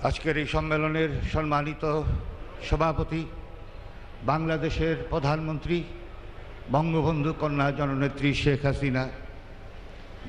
আজকের এই সম্মেলনের সম্মানিত সভাপতি, বাংলাদেশের প্রধানমন্ত্রী বঙ্গবন্ধু কন্যা জননেত্রী শেখ হাসিনা,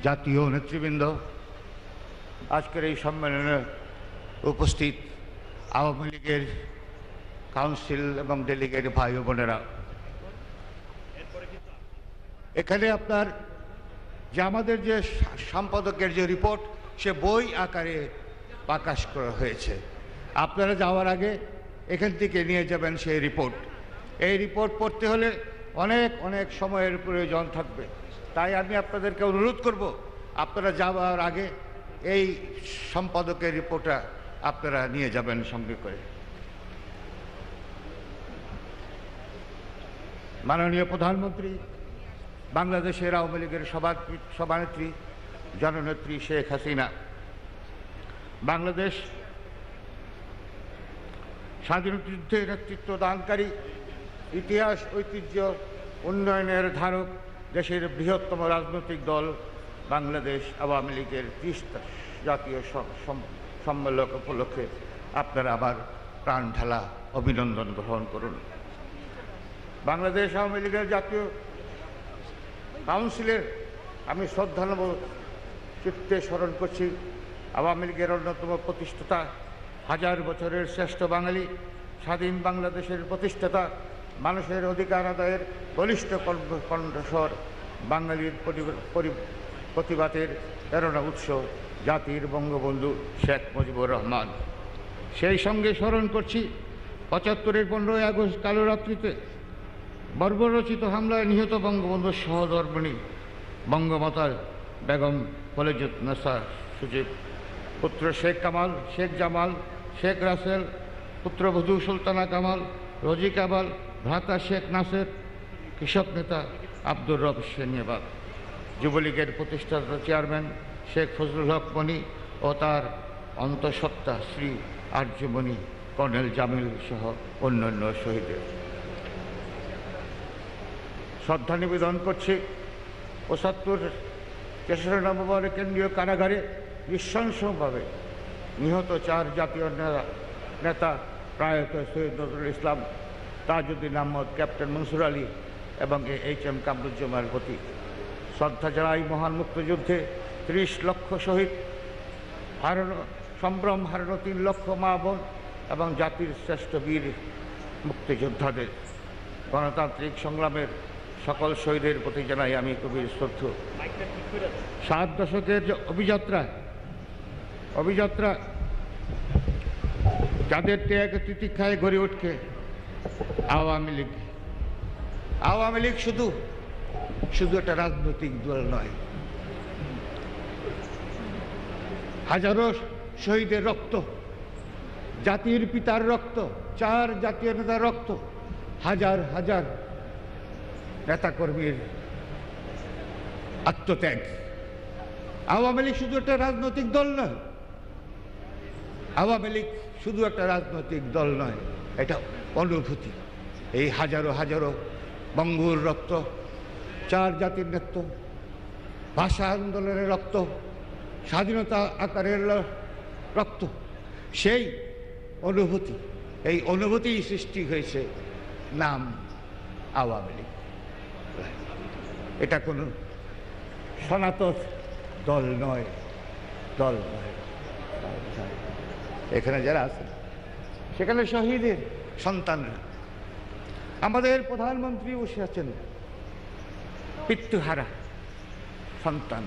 জাতীয় নেতৃবৃন্দ, আজকের এই সম্মেলনে উপস্থিত আওয়ামী লীগের কাউন্সিল এবং ডেলিগেট ভাই ও বোনেরা, এখানে আপনার যে আমাদের যে সম্পাদকের যে রিপোর্ট সে বই আকারে প্রকাশ করা হয়েছে। আপনারা যাওয়ার আগে এখান থেকে নিয়ে যাবেন সেই রিপোর্ট। এই রিপোর্ট পড়তে হলে অনেক অনেক সময়ের প্রয়োজন থাকবে, তাই আমি আপনাদেরকে অনুরোধ করব আপনারা যাওয়ার আগে এই সম্পাদকের রিপোর্টটা আপনারা নিয়ে যাবেন সঙ্গে করে। মাননীয় প্রধানমন্ত্রী, বাংলাদেশের আওয়ামী লীগের সভানেত্রী জননেত্রী শেখ হাসিনা, বাংলাদেশ স্বাধীনতা যুদ্ধে নেতৃত্ব দানকারী, ইতিহাস ঐতিহ্য উন্নয়নের ধারক, দেশের বৃহত্তম রাজনৈতিক দল বাংলাদেশ আওয়ামী লীগের 30 জাতীয় সম্মেলন উপলক্ষে আপনারা আবার প্রাণ ঢালা অভিনন্দন গ্রহণ করুন। বাংলাদেশ আওয়ামী লীগের জাতীয় কাউন্সিলের আমি শ্রদ্ধানব চিত্তে স্মরণ করছি আওয়ামী লীগের অন্যতম প্রতিষ্ঠাতা, হাজার বছরের শ্রেষ্ঠ বাঙালি, স্বাধীন বাংলাদেশের প্রতিষ্ঠাতা, মানুষের অধিকার আদায়ের বলিষ্ঠ কণ্ঠস্বর, বাঙালির প্রতিবাদের প্রেরণা উৎস, জাতির বঙ্গবন্ধু শেখ মুজিবুর রহমান। সেই সঙ্গে স্মরণ করছি 75-এর 15ই আগস্ট কালোরাত্রিতে বর্বরচিত হামলায় নিহত বঙ্গবন্ধুর সহধর্মিণী বঙ্গমাতা বেগম ফজিলাতুন্নেসা সুচিব, পুত্র শেখ কামাল, শেখ জামাল, শেখ রাসেল, পুত্রবধূ সুলতানা কামাল, রোজি কামাল, ভ্রাতা শেখ নাসের, কৃষক নেতা আব্দুর রব সেনিয়াবাগ, যুবলীগের প্রতিষ্ঠাতা চেয়ারম্যান শেখ ফজলুল হক মনি ও তার অন্তঃসত্ত্বা শ্রী আর্যমণি কর্নেল জামিল সহ অন্যান্য শহীদের শ্রদ্ধা নিবেদন করছি। 75-তেসরা নভেম্বর কেন্দ্রীয় কারাগারে নৃশংসভাবে নিহত 4 জাতীয় নেতা প্রয়াত সৈয়দ নজরুল ইসলাম, তাজউদ্দিন আহমদ, ক্যাপ্টেন মনসুর আলী এবং HM কামরুজ্জামানের প্রতি শ্রদ্ধা জানাই। মহান মুক্তিযুদ্ধে 30 লক্ষ শহীদ, সম্ভ্রম হারানো 3 লক্ষ মা বোন এবং জাতির শ্রেষ্ঠ বীর মুক্তিযোদ্ধাদের, গণতান্ত্রিক সংগ্রামের সকল শহীদের প্রতি জানাই আমি গভীর শ্রদ্ধা। 7 দশকের অভিযাত্রা যাদের ত্যাগ তিতিক্ষায় গড়ে উঠে আওয়ামী লীগ। আওয়ামী লীগ শুধু একটা রাজনৈতিক দল নয়, হাজারো শহীদের রক্ত, জাতির পিতার রক্ত, 4 জাতীয় নেতার রক্ত, হাজার হাজার নেতাকর্মীর আত্মত্যাগ। আওয়ামী লীগ শুধু একটা রাজনৈতিক দল নয়, আওয়ামী লীগ শুধু একটা রাজনৈতিক দল নয়, এটা অনুভূতি। এই হাজারো হাজারো বঙ্গুর রক্ত, 4 জাতির নেতৃত্ব, ভাষা আন্দোলনের রক্ত, স্বাধীনতা আকারের রক্ত, সেই অনুভূতি, এই অনুভূতি সৃষ্টি হয়েছে নাম আওয়ামী লীগ। এটা কোনো সনাতন দল নয়। এখানে যারা আছে সেখানে শহীদের সন্তানরা, আমাদের প্রধানমন্ত্রী বসে আছেন পিতৃহারা সন্তান,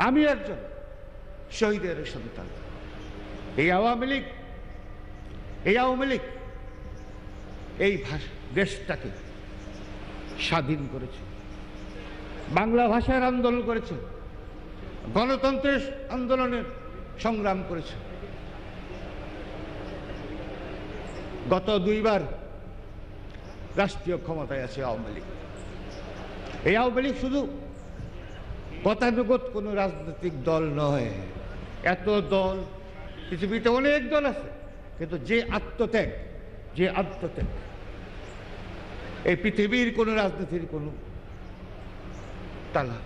আমি একজন শহীদের সন্তান। এই আওয়ামী লীগ এই দেশটাকে স্বাধীন করেছে, বাংলা ভাষার আন্দোলন করেছে, গণতন্ত্রের আন্দোলনের সংগ্রাম করেছে। গত 2 বার রাষ্ট্রীয় ক্ষমতায় আছে আওয়ামী লীগ। এই আওয়ামী লীগ শুধু গতানুগত কোনো রাজনৈতিক দল নয়। এত দল পৃথিবীতে অনেক দল আছে, কিন্তু যে আত্মত্যাগ এই পৃথিবীর কোনো রাজনীতির কোনো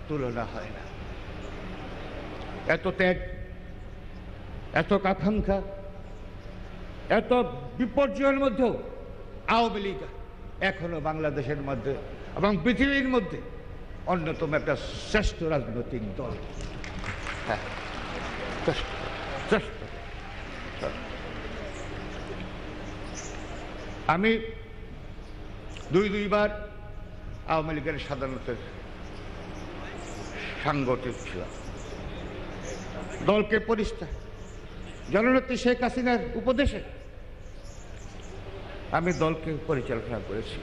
তুলনা হয় না। এত ত্যাগ, এত আকাঙ্ক্ষা, এত বিপর্যয়ের মধ্যেও আওয়ামী লীগ এখনো বাংলাদেশের মধ্যে এবং পৃথিবীর মধ্যে অন্যতম একটা শ্রেষ্ঠ রাজনৈতিক দল। হ্যাঁ, শ্রেষ্ঠ। আমি দুইবার আওয়ামী লীগের সাধারণতের সাংগঠনিক ছিলাম। দলকে পরিষ্কার জননেত্রী শেখ হাসিনার উপদেশে আমি দলকে পরিচালনা করেছি।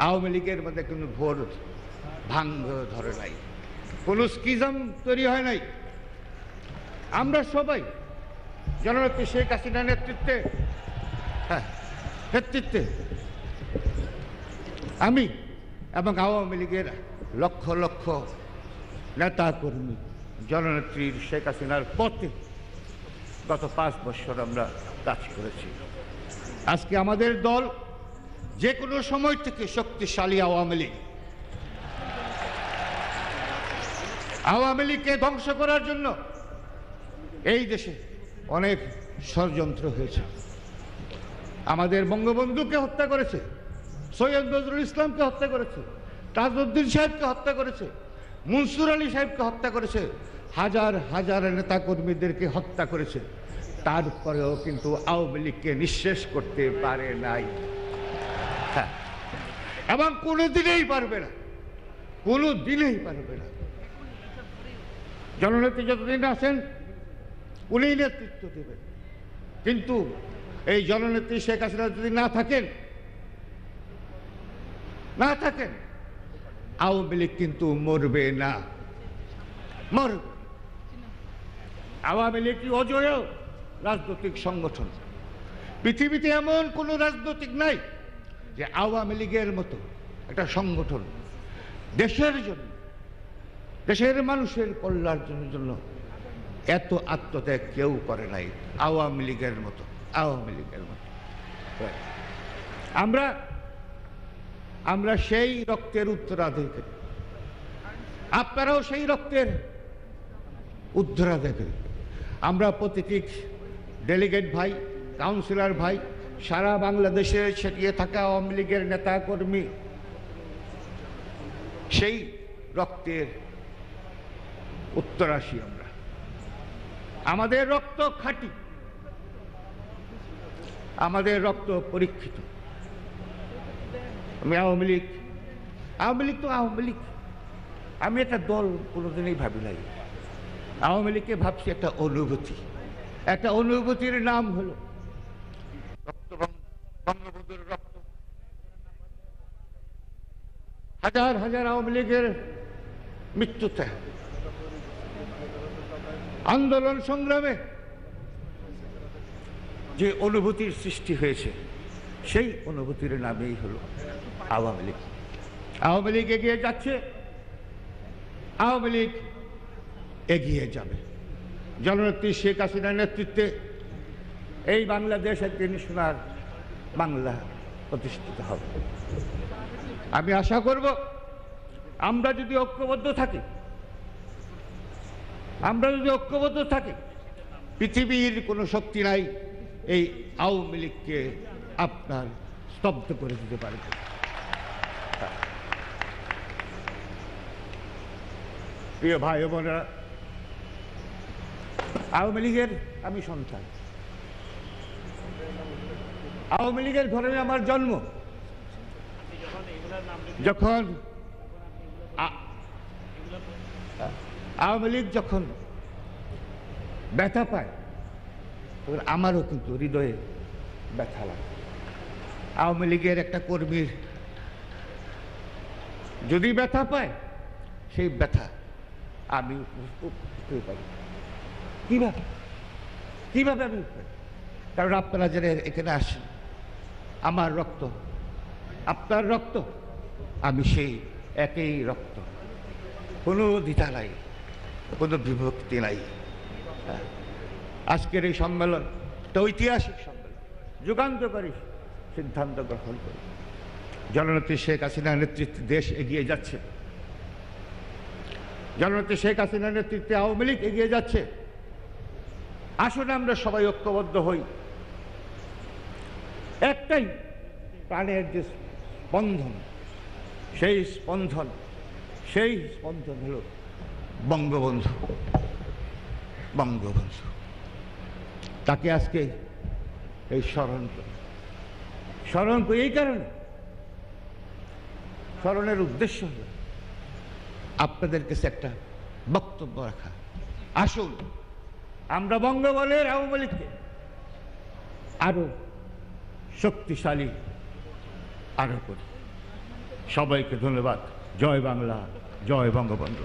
আওয়ামী লীগের মধ্যে কোনো ভোর ভাঙ্গ ধরে নাই, কোনো স্কিজম তৈরি হয় নাই। আমরা সবাই জননেত্রী শেখ হাসিনার নেতৃত্বে আমি এবং আওয়ামী লীগের লক্ষ লক্ষ নেতা কর্মী জননেত্রীর শেখ হাসিনার পথে গত 5 বছর আমরা কাজ করেছি। আজকে আমাদের দল যে কোনো সময় থেকে শক্তিশালী। আওয়ামী লীগকে ধ্বংস করার জন্য এই দেশে অনেক ষড়যন্ত্র হয়েছে। আমাদের বঙ্গবন্ধুকে হত্যা করেছে, সৈয়দ নজরুল ইসলামকে হত্যা করেছে, তাজউদ্দিন সাহেবকে হত্যা করেছে, মনসুর আলী সাহেবকে হত্যা করেছে, হাজার হাজার নেতাকর্মীদেরকে হত্যা করেছে। তারপরেও কিন্তু আওয়ামী লীগকে নিঃশেষ করতে পারে নাই, এবং কোনোদিনেই পারবে না, কোনোদিনেই পারবে না। জননেত্রী যতদিন আছেন উনি নেতৃত্ব দেবেন, কিন্তু এই জননেত্রী শেখ হাসিনা যদি না থাকেন আওয়ামী লীগ কিন্তু মরবে না, মরবে। আওয়ামী লীগ কি অজেয় রাজনৈতিক সংগঠন? পৃথিবীতে এমন কোন রাজনৈতিক নাই যে আওয়ামী লীগের মতো একটা সংগঠন দেশের জন্য, দেশের মানুষের কল্যাণের জন্য এত আত্মত্যাগ কেউ করে নাই আওয়ামী লীগের মতো। আমরা সেই রক্তের উত্তরাধিকারী, আপনারাও সেই রক্তের উত্তরাধিকারী। আমরা প্রতিটি ডেলিগেট ভাই, কাউন্সিলর ভাই, সারা বাংলাদেশে ছিটিয়ে থাকা আওয়ামী লীগের নেতা কর্মী সেই রক্তের উত্তরাসী। আমাদের রক্ত খাঁটি, আমাদের রক্ত পরীক্ষিত। আমি আওয়ামী লীগ তো আওয়ামী লীগ। আমি একটা দল কোনোদিনই ভাবি নাই। আওয়ামী লীগকে ভাবছি একটা অনুভূতি, একটা অনুভূতির নাম হলো বঙ্গবন্ধুর রক্ত। হাজার হাজার আওয়ামী লীগের মৃত্যুতে, আন্দোলন সংগ্রামে যে অনুভূতির সৃষ্টি হয়েছে সেই অনুভূতির নামেই হলো আওয়ামী লীগ। আওয়ামী লীগ এগিয়ে যাচ্ছে, আওয়ামী লীগ এগিয়ে যাবে। জননেত্রী শেখ হাসিনার নেতৃত্বে এই বাংলাদেশ একদিন সোনার বাংলা প্রতিষ্ঠিত হবে। আমি আশা করব আমরা যদি ঐক্যবদ্ধ থাকি, পৃথিবীর কোনো শক্তি নাই এই আওয়ামী লীগকে আপনার স্তব্ধ করে দিতে পারবে। প্রিয় ভাই বোনেরা, আওয়ামী লীগের আমি সন্তান, আওয়ামী লীগের ঘরে আমার জন্ম। যখন আওয়ামী লীগ যখন ব্যথা পায় তখন আমারও কিন্তু হৃদয়ে ব্যথা লাগে। আওয়ামী লীগের একটা কর্মীর যদি ব্যথা পায়, সেই ব্যথা আমি উঠতে পারি। কিভাবে আমি উঠতে পারি? কারণ আপনারা যারা এখানে আসেন, আমার রক্ত আপনার রক্ত, আমি সেই একই রক্ত, কোনো দ্বিধা নাই, কোনো বিভক্তি নাই। আজকের এই সম্মেলন একটা ঐতিহাসিক সম্মেলন, যুগান্তকারী সিদ্ধান্ত গ্রহণ করে জননেত্রী শেখ হাসিনার নেতৃত্বে দেশ এগিয়ে যাচ্ছে। জননেত্রী শেখ হাসিনার নেতৃত্বে আওয়ামী লীগ এগিয়ে যাচ্ছে। আসুন আমরা সবাই ঐক্যবদ্ধ হই। একটাই প্রাণের যে স্পন্দন, সেই স্পন্দন হল বঙ্গবন্ধু। বঙ্গবন্ধু তাকে আজকে এই স্মরণ করি। এই কারণে স্মরণের উদ্দেশ্য হল আপনাদের কাছে একটা বক্তব্য রাখা। আসুন আমরা বঙ্গবলের আওয়ামী লীগকে আরো শক্তিশালী আরো করি। সবাইকে ধন্যবাদ। জয় বাংলা, জয় বঙ্গবন্ধু।